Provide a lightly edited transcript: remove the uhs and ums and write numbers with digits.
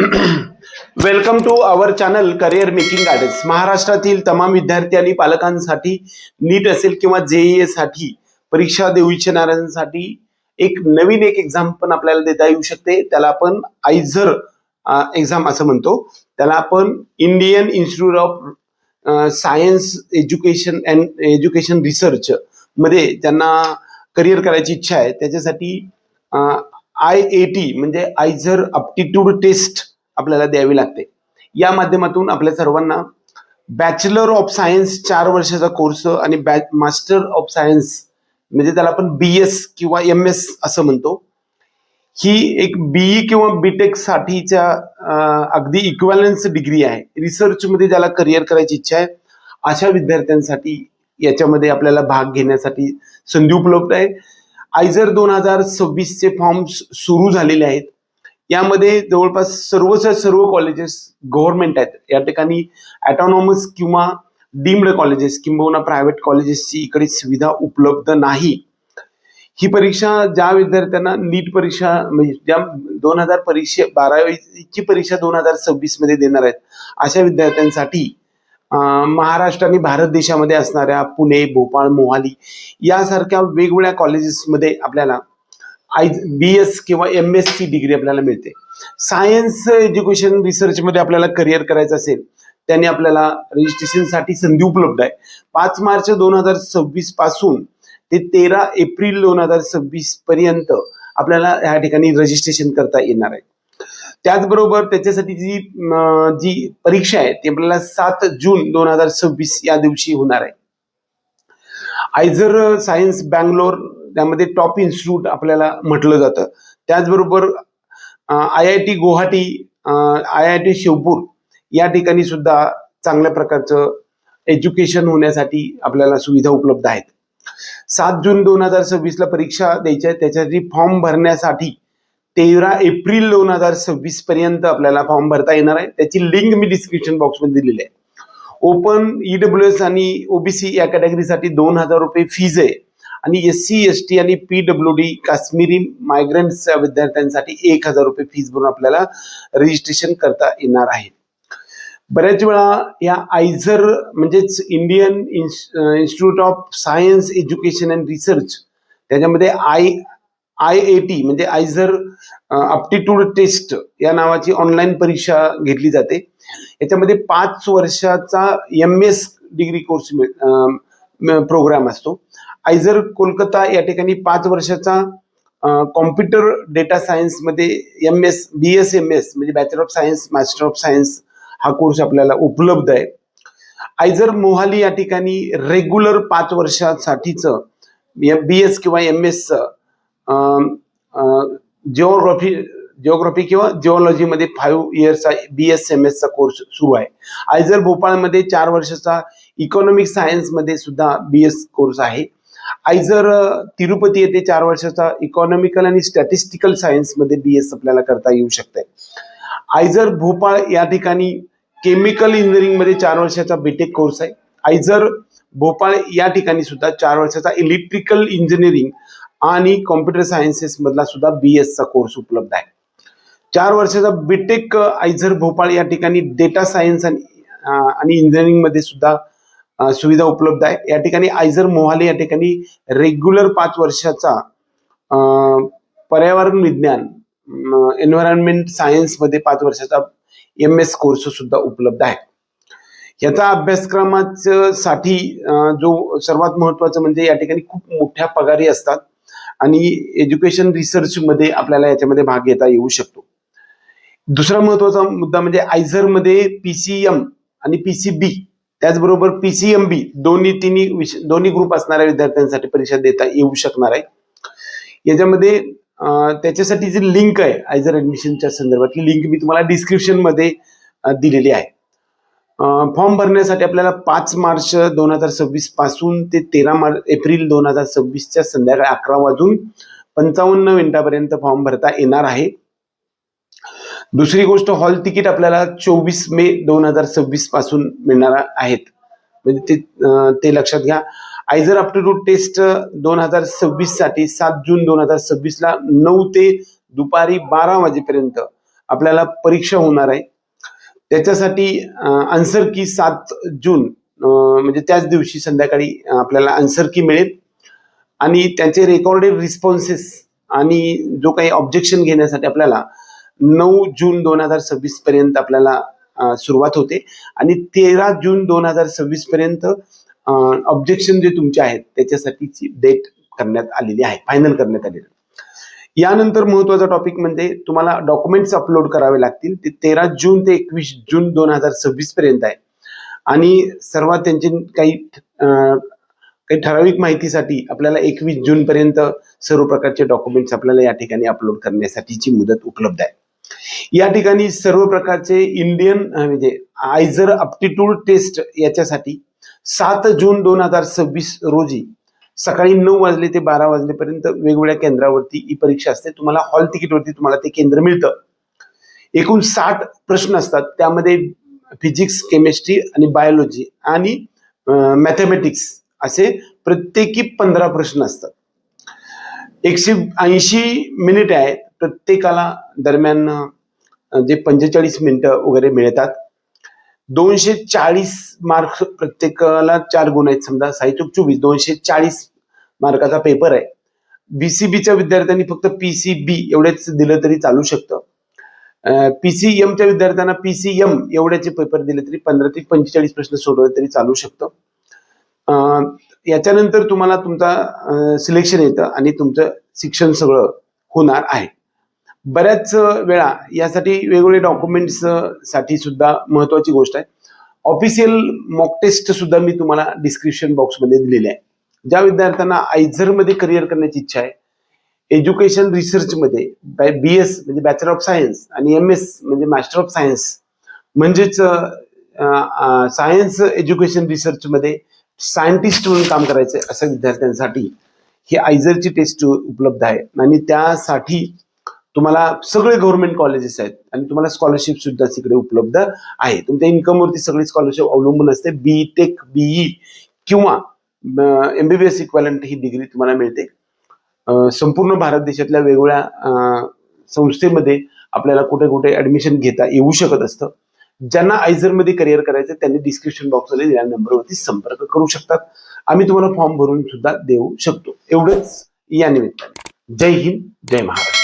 Welcome to our channel career making guidance. महाराष्ट्रातील तमाम विद्यार्थी आणि पालकांसाठी नीट असेल किंवा जेईए साठी परीक्षा देऊ इच्छिणाऱ्यांसाठी एक नवीन एक्झाम पण आपल्याला देता येऊ शकते. त्याला आपण आयझर एक्झाम असं म्हणतो. त्याला आपण Indian institute of science education and education research मध्ये त्यांना करिअर करायची इच्छा आहे. त्याच्यासाठी IAT म्हणजे आयझर अप्टिट्यूड टेस्ट आपल्याला द्यावी लागते. या माध्यमातून आपल्या सर्वांना बॅचलर ऑफ सायन्स 4 वर्षाचा कोर्स आणि मास्टर ऑफ सायन्स म्हणजे त्याला आपण BS किंवा MS असं म्हणतो. ही एक BE किंवा BTech साठीच्या अगदी इक्विव्हॅलन्स डिग्री आहे. रिसर्च मध्ये ज्याला करिअर करायची इच्छा आहे अशा विद्यार्थ्यांसाठी याच्यामध्ये आपल्याला भाग घेण्यासाठी संधी उपलब्ध आहे. आयझर 2026 चे फॉर्म्स सुरू झालेले आहेत. यामध्ये जवळपास सर्व कॉलेजेस गव्हर्नमेंट आहेत. या ठिकाणी ऑटोनॉमस किंवा डीम्ड कॉलेजेस किंबहुना प्रायव्हेट कॉलेजेसची इकडे सुविधा उपलब्ध नाही. ही परीक्षा ज्या विद्यार्थ्यांना नीट परीक्षा म्हणजे ज्या 12वीची परीक्षा 2026 मध्ये देणार आहेत अशा विद्यार्थ्यांसाठी महाराष्ट्र आणि भारत देशामध्ये असणाऱ्या पुणे, भोपाळ, मोहाली यासारख्या वेगवेगळ्या कॉलेजेसमध्ये आपल्याला BS किंवा MS ची डिग्री आपल्याला मिळते. सायन्स एज्युकेशन रिसर्च मध्ये आपल्याला करिअर करायचं असेल त्याने आपल्याला रजिस्ट्रेशनसाठी संधी उपलब्ध आहे. 5 मार्च 2026 पासून ते 13 एप्रिल 2026 पर्यंत आपल्याला या ठिकाणी रजिस्ट्रेशन करता येणार आहे. त्याचबरोबर त्याच्यासाठी जी परीक्षा आहे ती आपल्याला 7 जून 2026 या दिवशी होणार आहे. आयझर सायन्स बँगलोर त्यामध्ये टॉप इन्स्टिट्यूट आपल्याला म्हटलं जातं. त्याचबरोबर IIT गुवाहाटी, IIT शिवपूर या ठिकाणी सुद्धा चांगल्या प्रकारचं एज्युकेशन होण्यासाठी आपल्याला सुविधा उपलब्ध आहेत. 7 जून 2026 ला परीक्षा द्यायची आहे. त्याच्यासाठी फॉर्म भरण्यासाठी 13 एप्रिल 2026 पर्यंत आपल्याला फॉर्म भरता येणार आहे. त्याची लिंक मी डिस्क्रिप्शन बॉक्समध्ये दिलेली आहे. ओपन EWS आणि OBC या कॅटेगरीसाठी 2000 रुपये फीज आहे आणि SC ST आणि PWD काश्मीरी मायग्रंट्स विद्यार्थ्यांसाठी 1000 रुपये फीज भरून आपल्याला रजिस्ट्रेशन करता येणार आहे. बऱ्याच वेळा या आयझर म्हणजेच Indian institute of science education and research त्याच्यामध्ये IAT म्हणजे आयझर अप्टिट्यूड टेस्ट या नावाची ऑनलाईन परीक्षा घेतली जाते. याच्यामध्ये 5 वर्षाचा MS डिग्री कोर्स प्रोग्राम असतो. आयझर कोलकाता या ठिकाणी 5 वर्षाचा कॉम्प्युटर डेटा सायन्स मध्ये BS MS म्हणजे bachelor of science master of science हा कोर्स आपल्याला उपलब्ध आहे. आयझर मोहाली या ठिकाणी रेग्युलर 5 वर्षासाठीचं BS किंवा MS जिओग्राफी किंवा जिओलॉजी मध्ये 5 इयर्सचा BS MS चा कोर्स सुरू आहे. आयझर भोपाळमध्ये 4 वर्षाचा इकॉनॉमिक सायन्स मध्ये सुद्धा BS कोर्स आहे. आयझर तिरुपती येथे 4 वर्षाचा इकॉनॉमिकल आणि स्टॅटिस्टिकल सायन्स मध्ये BS आपल्याला करता येऊ शकते. आयझर भोपाळ या ठिकाणी केमिकल इंजिनिअरिंग मध्ये 4 वर्षाचा BTech कोर्स आहे. आयझर भोपाळ या ठिकाणी सुद्धा 4 वर्षाचा इलेक्ट्रिकल इंजिनिअरिंग आणि कॉम्प्युटर सायन्सेस मधला सुद्धा BS चा कोर्स उपलब्ध आहे. 4 वर्षाचा BTech आयझर भोपाळ या ठिकाणी डेटा सायन्स आणि इंजिनिअरिंग मध्ये सुद्धा सुविधा उपलब्ध आहे. या ठिकाणी आयझर मोहाली या ठिकाणी रेग्युलर 5 वर्षाचा पर्यावरण विज्ञान एन्व्हायरमेंट सायन्स मध्ये 5 वर्षाचा MS कोर्स सुद्धा उपलब्ध आहे. याचा अभ्यासक्रमासाठी जो सर्वात महत्वाचं म्हणजे या ठिकाणी खूप मोठ्या पगारी असतात आणि एज्युकेशन रिसर्च मध्ये आपल्याला याच्यामध्ये भाग घेता येऊ शकतो. दुसरा महत्वाचा मुद्दा म्हणजे आयझर मध्ये PCM आणि PCB त्याचबरोबर PCMB दोन्ही ग्रुप असणाऱ्या विद्यार्थ्यांसाठी परीक्षा देता येऊ शकणार आहे. याच्यामध्ये त्याच्यासाठी जी लिंक आहे आयझर ऍडमिशनच्या संदर्भातली लिंक मी तुम्हाला डिस्क्रिप्शन मध्ये दिलेली आहे. फॉर्म भरण्यासाठी आपल्याला 5 मार्च 2026 पासून ते 13 एप्रिल 2026 च्या संध्याकाळी 11:55 पर्यंत फॉर्म भरता येणार आहे. दुसरी गोष्ट हॉल तिकीट आपल्याला 24 मे 2026 पासून मिळणार आहेत म्हणजे ते लक्षात घ्या. आयझर अप्टिट्यूड टेस्ट 2026 साठी 7 जून 2026 ला 9 ते दुपारी 12 वाजेपर्यंत आपल्याला परीक्षा होणार आहे. त्याच्यासाठी आन्सर की 7 जून म्हणजे त्याच दिवशी संध्याकाळी आपल्याला आन्सर की मिळेल आणि त्यांचे रेकॉर्डेड रिस्पॉन्सेस आणि जो काही ऑब्जेक्शन घेण्यासाठी आपल्याला 9 जून 2026 पर्यंत आपल्याला सुरुवात होते आणि 13 जून 2026 पर्यंत ऑब्जेक्शन जे तुमचे आहेत त्याच्यासाठीची डेट करण्यात आलेली आहे, फायनल करण्यात आलेली. यानंतर महत्वाचा टॉपिक म्हणजे तुम्हाला डॉक्युमेंट्स अपलोड करावे लागतील. ते 13 जून ते 21 जून 2026 पर्यंत आहे आणि सर्वात त्यांची काही ठराविक माहितीसाठी आपल्याला 21 जून पर्यंत सर्व प्रकारचे डॉक्युमेंट्स आपल्याला या ठिकाणी अपलोड करण्यासाठीची मुदत उपलब्ध आहे. या ठिकाणी सर्व प्रकारचे इंडियन म्हणजे आयझर अप्टिट्यूड टेस्ट याच्यासाठी 7 जून 2026 रोजी सकाळी 9 वाजले ते 12 वाजलेपर्यंत वेगवेगळ्या केंद्रावरती ही परीक्षा असते. तुम्हाला हॉल तिकीटवरती तुम्हाला ते केंद्र मिळतं. एकूण 60 प्रश्न असतात. त्यामध्ये फिजिक्स, केमिस्ट्री आणि बायोलॉजी आणि मॅथमॅटिक्स असे प्रत्येकी 15 प्रश्न असतात. 180 मिनिटे आहेत. प्रत्येकाला दरम्यान जे 45 मिनिटं वगैरे मिळतात. 240 मार्क्स प्रत्येकाला 4 गुण आहेत. समजा 24 240 मार्काचा पेपर आहे. बीसीबीच्या विद्यार्थ्यांनी फक्त पीसीबी एवढेच दिलं तरी चालू शकतं. पीसीएमच्या विद्यार्थ्यांना पीसीएम एवढ्याचे पेपर दिले तरी 15 ते 45 प्रश्न सोडवले तरी चालू शकतं. याच्यानंतर तुम्हाला तुमचा सिलेक्शन येतं आणि तुमचं शिक्षण सगळं होणार आहे. बऱ्याच वेळा यासाठी वेगवेगळे डॉक्युमेंट्स साठी सुद्धा महत्वाची गोष्ट आहे. ऑफिशियल मॉक टेस्ट सुद्धा मी तुम्हाला डिस्क्रिप्शन बॉक्समध्ये दिलेले आहे. ज्या विद्यार्थ्यांना आयझर मध्ये करिअर करण्याची इच्छा आहे, एज्युकेशन रिसर्च मध्ये BS म्हणजे बॅचलर ऑफ सायन्स आणि MS म्हणजे मास्टर ऑफ सायन्स म्हणजेच सायन्स एज्युकेशन रिसर्च मध्ये सायंटिस्ट म्हणून काम करायचंय अशा विद्यार्थ्यांसाठी ही आयझरची टेस्ट उपलब्ध आहे आणि त्यासाठी तुम्हाला सगळे गव्हर्नमेंट कॉलेजेस आहेत आणि तुम्हाला स्कॉलरशिप सुद्धा तिकडे उपलब्ध आहे. तुमच्या इन्कमवरती सगळी स्कॉलरशिप अवलंबून असते. BTech, BE किंवा MBBS इक्वॅलंट ही डिग्री तुम्हाला मिळते. संपूर्ण भारत देशातल्या वेगवेगळ्या संस्थेमध्ये आपल्याला कुठे कुठे ऍडमिशन घेता येऊ शकत असतं. ज्यांना आयझरमध्ये करिअर करायचं त्यांनी डिस्क्रिप्शन बॉक्समध्ये या नंबरवरती संपर्क करू शकतात. आम्ही तुम्हाला फॉर्म भरून सुद्धा देऊ शकतो. एवढंच या निमित्ताने. जय हिंद, जय महाराष्ट्र.